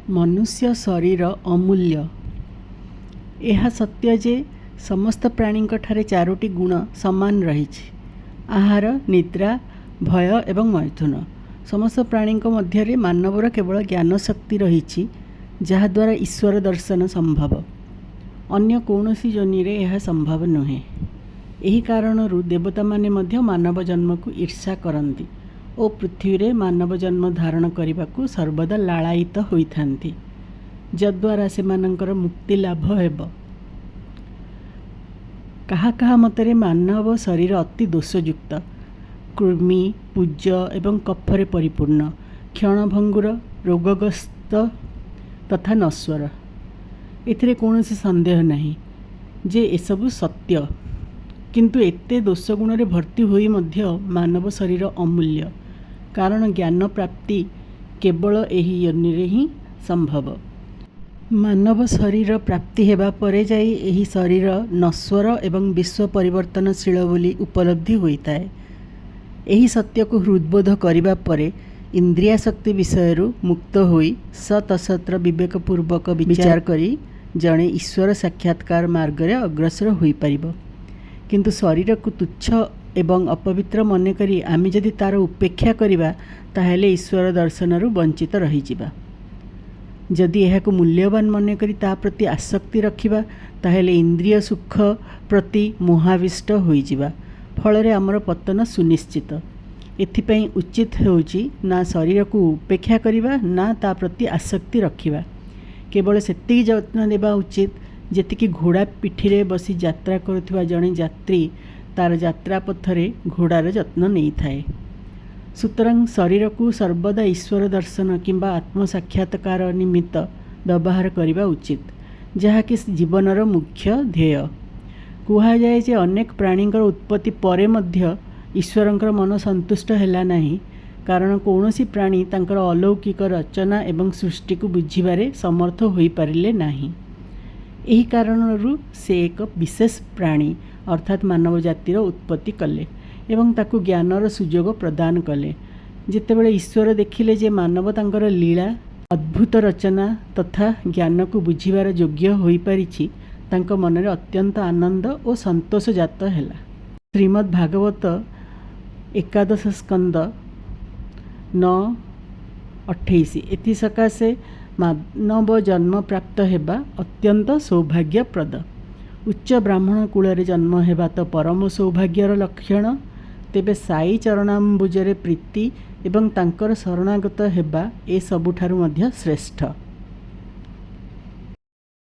मनुष्य शरीर अमूल्य। यह सत्य जे समस्त प्राणी ठारे चारोटी गुण समान रही। आहार, निद्रा, भय एवं मैथुन। समस्त प्राणी मध्य मानवर केवल ज्ञान शक्ति रही जहाद्वारा ईश्वर दर्शन संभव। अन्य कौनसी जोनि रे यह संभव नुहे। यही कारणरू देवता माने मध्य मानव जन्म को ईर्षा करती और पृथ्वी रे मानव जन्म धारण करने को सर्वदा लालायित होइथांती, जद्वारा सेमानंकर मुक्ति लाभ हेब। कहा कहा मतरे मानव शरीर अति दोषयुक्त, कृमि, पूज्य एवं कफरे परिपूर्ण, क्षणभंगुर, रोगग्रस्त तथा नश्वर। एथिरे कौनसी संदेह नहीं जे एसबु सत्य, किंतु एते दोषगुण रे भर्ती होई मध्य मानव शरीर अमूल्य, कारण ज्ञान प्राप्ति केवल एही योनि रे ही संभव। मानव शरीर प्राप्ति हेबा परे जाई एही शरीर नश्वर एवं विश्व परिवर्तनशील बोली उपलब्धि होइताए। एही सत्य को हृदबोध करिबा परे इंद्रिया शक्ति विषयरू मुक्त होई सतसत्र विवेकपूर्वक विचार करी जणे ईश्वर साक्षात्कार मार्ग रे अग्रसर होई परिबो। किंतु शरीर को तुच्छ एवं अपवित्र मन करी आमे जदि तार उपेक्षा करिबा ताहेले ईश्वर दर्शनरू वंचित रही जिबा। जदि यह को मूल्यवान मन करी ता प्रति आसक्ति रखिबा ताहेले इंद्रिय सुख प्रति मोहाविष्ट होई जिबा। फल आमर पतन सुनिश्चित। एथिपाई उचित होउची ना शरीर को उपेक्षा करिबा ना ता प्रति आसक्ति रखिबा। केवल सेतिकी जत्न देबा उचित जेतिकी घोड़ा पिठी रे बसी यात्रा करुवा जड़े यात्री तार यात्रा पथरे घोड़ार जत्न नहीं थाए। सुतरां शरीर को सर्वदा ईश्वर दर्शन किंबा आत्म साक्षात्कार निमित्त व्यवहार करने उचित, जहाँकि जीवनर मुख्य ध्येय। कह जाए जे अनेक प्राणींकर उत्पत्ति परे मध्य ईश्वरंकर मन संतुष्ट हैला नहीं, कारण कौनसी प्राणी तांकर अलौकिक रचना एवं सृष्टि को बुझिबारे समर्थ होई पारिले नहीं। यही कारणरू से एक विशेष प्राणी अर्थात मानव जातिर उत्पत्ति कले एवं ताकू ज्ञानर सुजोग प्रदान कले। जेतेबेले ईश्वर देखिले जे मानव तांकर लीला अद्भुत रचना तथा ज्ञान को बुझिबार योग्य होई परिछि, तांको मनरे अत्यंत आनंद और संतोष जात हैला। श्रीमद् भागवत एकादश स्कंद 9:28 एथि सकाशे मानव जन्म प्राप्त हेबा अत्यंत सौभाग्यप्रद। उच्च ब्राह्मण कूल जन्म हेबा तो परम सौभाग्यर लक्षण। तेबे साई चरणाम्बुजरे प्रीति एवं तांकर शरणागत हेबा ए सबुठारु मध्य श्रेष्ठ।